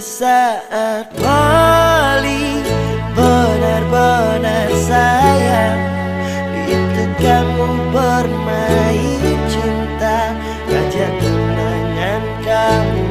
saat Poli benar-benar sayang, itu kamu bermain cinta, ngajak kenangan kamu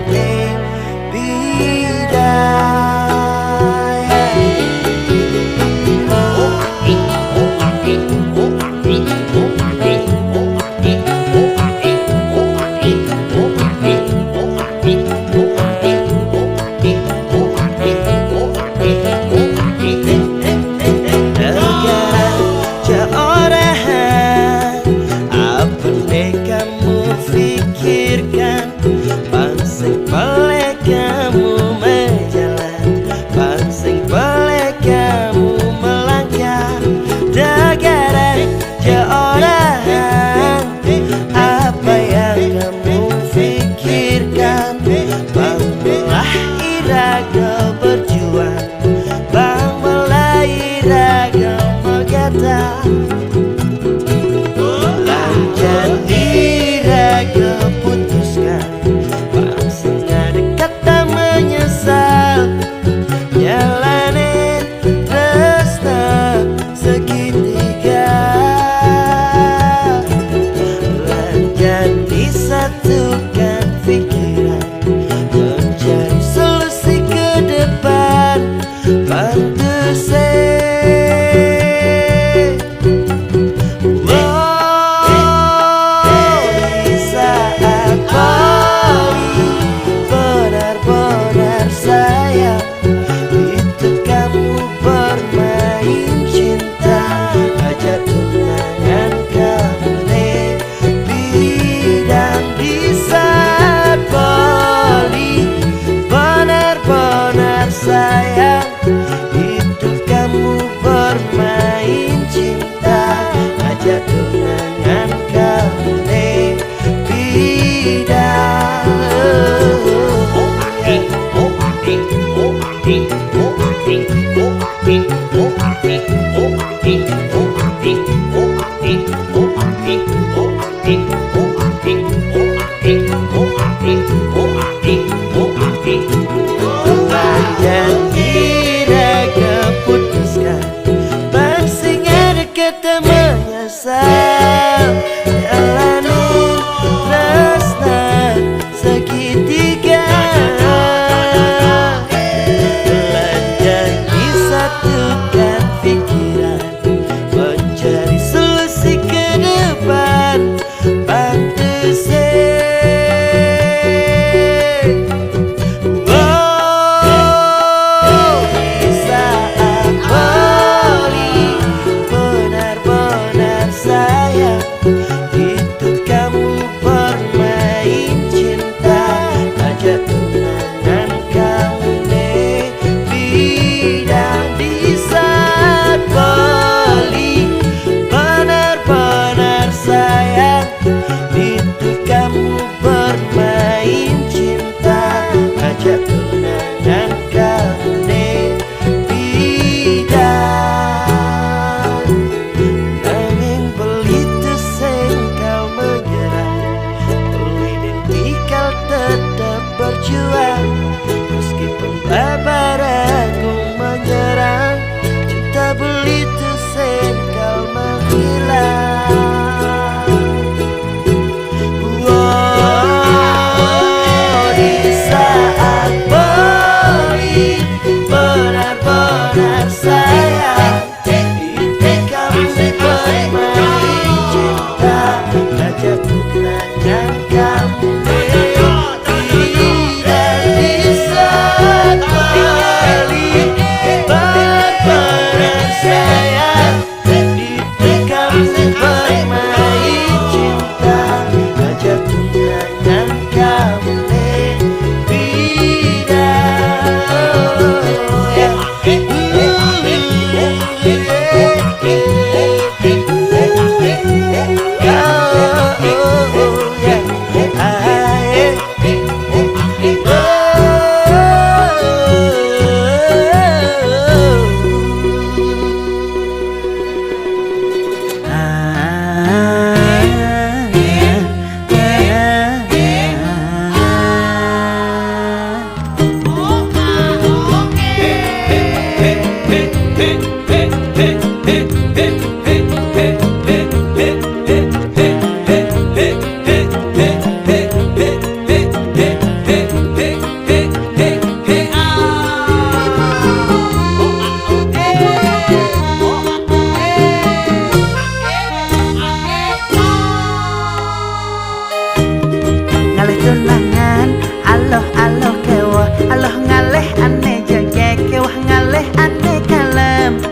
Ngalih tunangan, aloh aloh kewah, aloh ngalih aneh jegek, kewah ngalih aneh kalem.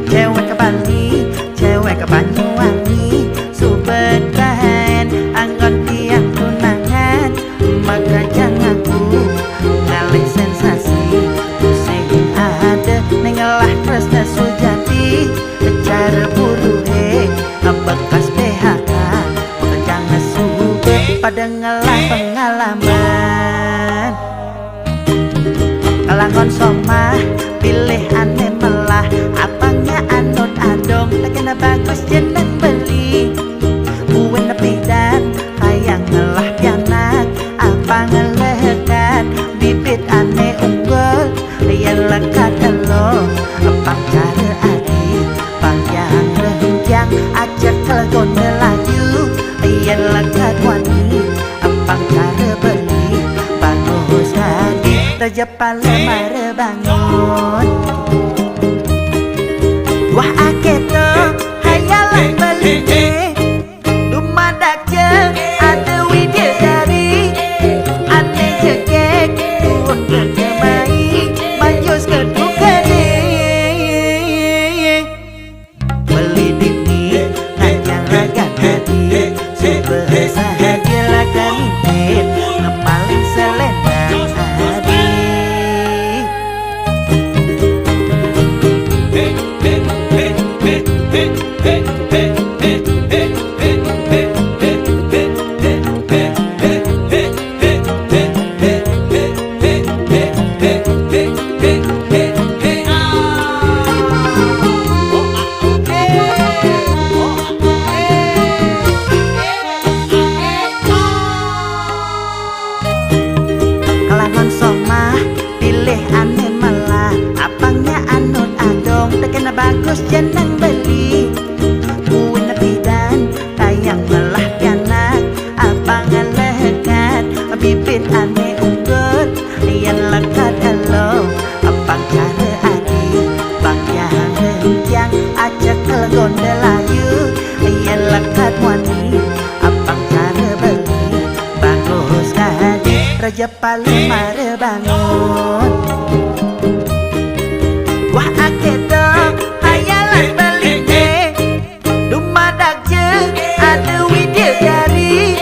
Cewek ke Bali, cewek ke Banyuwangi, subedahan anggon tiang tunangan, maka jangan ku ngalih sensasi, pusing ada nengelah tresna sujati, cara buruhe bekas PHK, maka jangan suge pada ngelah pengalaman. Kalangon somah, pilih aneh melah, apanya anut adong, tak kena bagus jeneng beli. Buwen nepidan, hayang ngelah pianak, apa ngelekat, bibit aneh unggul, yang lekat elo, apang cara adik, panjang renjang, ajak kelagon melayu, yang lekat wani, apang cara beli, bagus adik, Raja Palemara bangun. Wah aketo hayalan beli dumadak je ada widadari ane jegek tuun berjemai manjus kedukane beli dini ngajang raga tadi sebahasa hadilah kaniten ngemaling selendang hadi. Kalangan somah, pilih aneh malah, apangnya anut adong, tak kena bagus jeneng beli. Buin nepidan, tayang melah pianak, apang ngelekat, bibit aneh unggul, yang lekat elo, apang cara adi, bang yang renjang, ajak kelegon delayu, yang lekat wani, apang cara beli, bagus kadi, Raja Palemara bangun. Wah aketo hayalan beli dumadak je ada widadari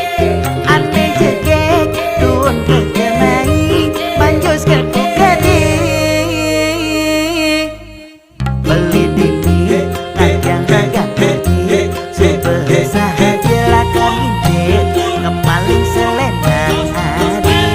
ane jegek tuun berjemai manjus kedukane beli dini ngajang raga tadi sebahasa hadilah kaniten ngemaling selendang hadi.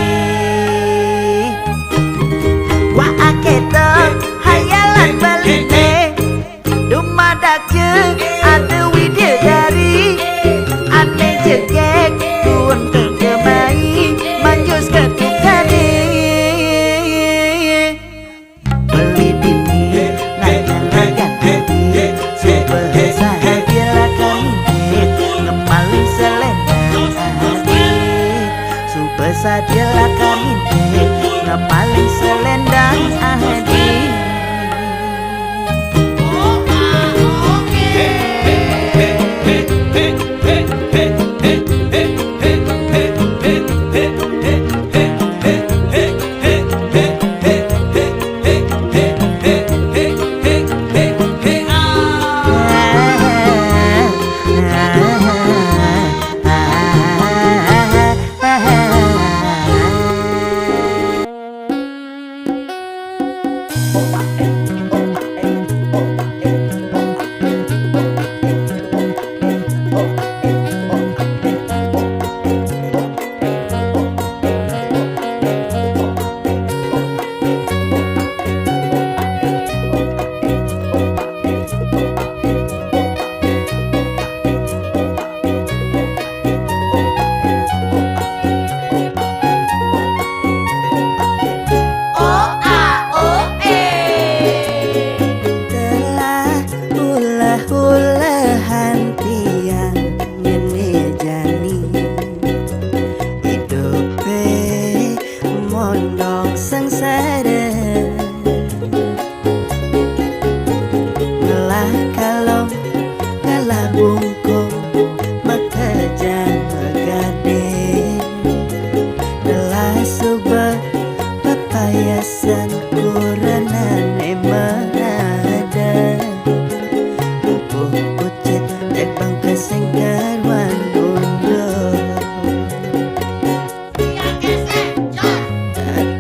kalau kalah bungkuk maka jangan gade telah subah papayasan kuranane menada pupuk pucit dek bangka senggarwan undo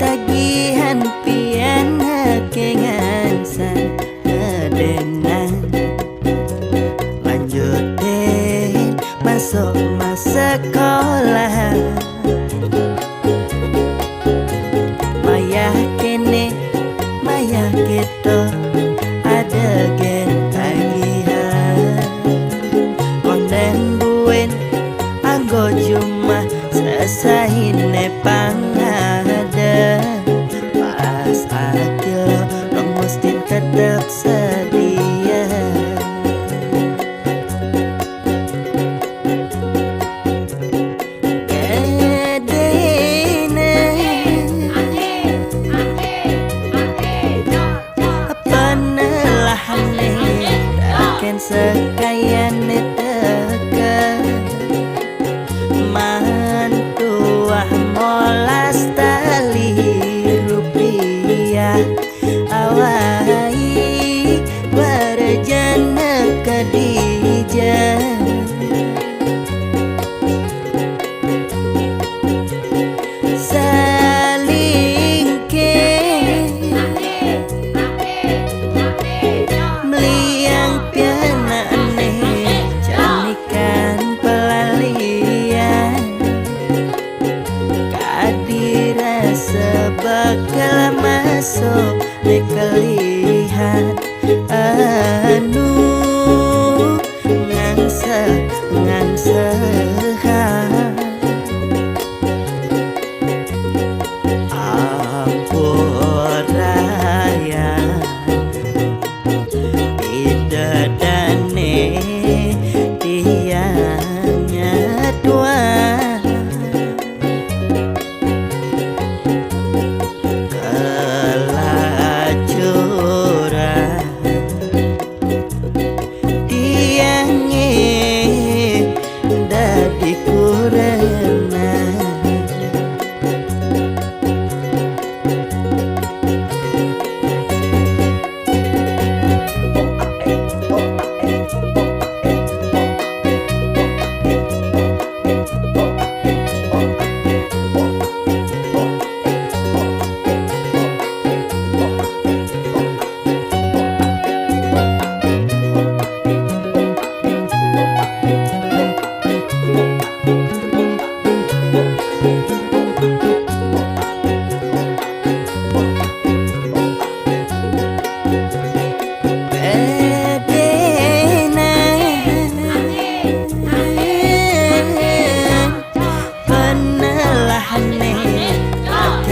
tagihan pian hakengan san ngedenang lanjutin masuk masa sekolah maya kene maya gitu ada gen tagihan konden buen anggo cuma sesahine pangada pas akil lo mesti tetap sedia sekayan teka mantua molas tali rupiah awai berjana Khadijah bakal masuk dikelihat anu ngangsa ampuraya idadane dianya dua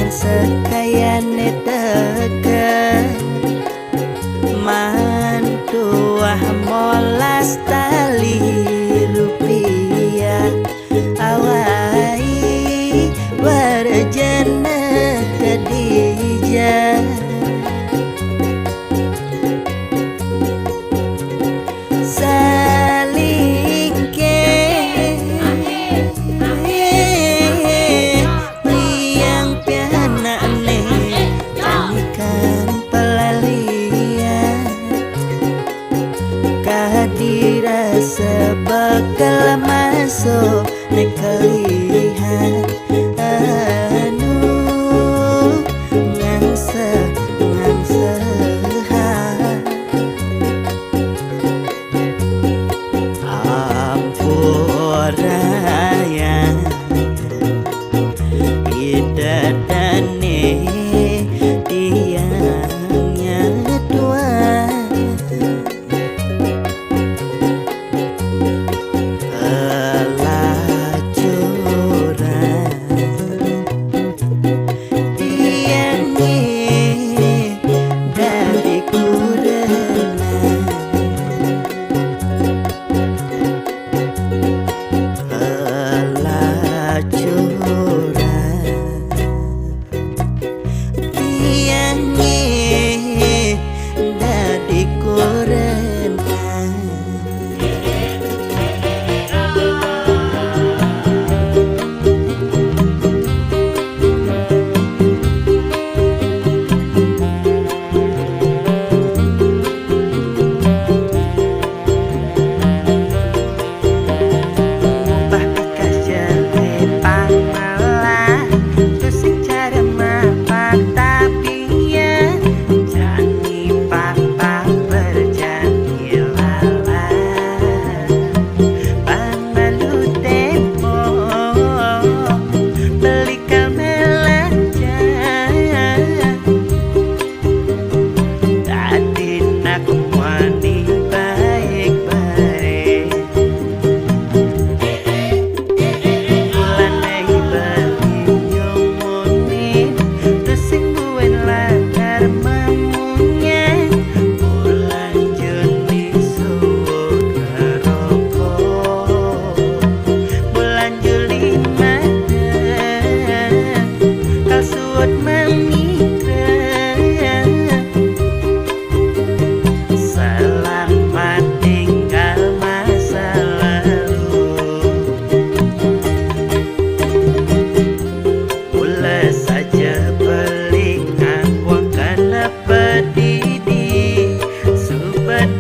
sekayan teka mantua molas tali rupiah awai berjana Khadijah dirasa bakal masuk dikelihat anu ngangsa ampuraya idadane dianya dua curang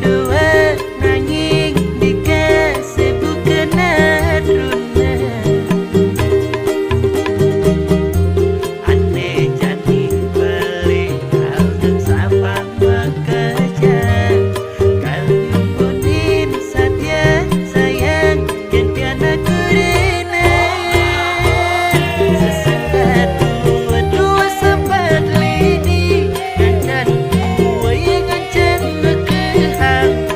dua nanging dikasih bukan aduna. Aneh jadi beli hal dan sapa bekerja. Kalau nyumbunin saja sayang yang tiada kurina. Sesempat dua sempat lidi ngancan dua yang ngancan bekehang.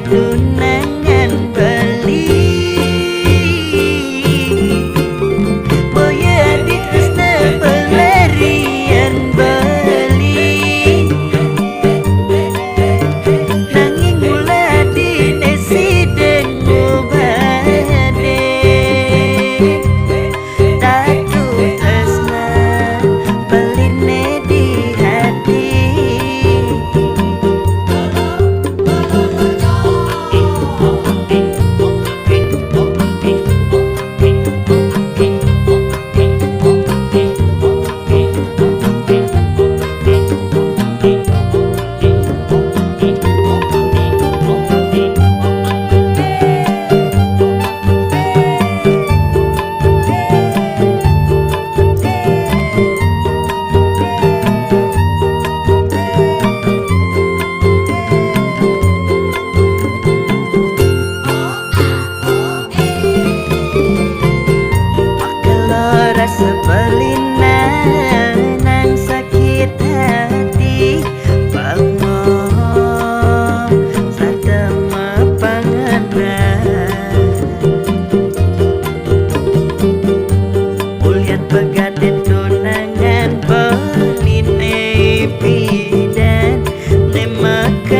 tunangan beli boya adik tresna pelarian beli nanging mula dinesiden ngobade tatu tresna peline di hati rasa pelina nang sakit hati bangun sada mapanganan ulian pegaden tunangan peline pidan ne maka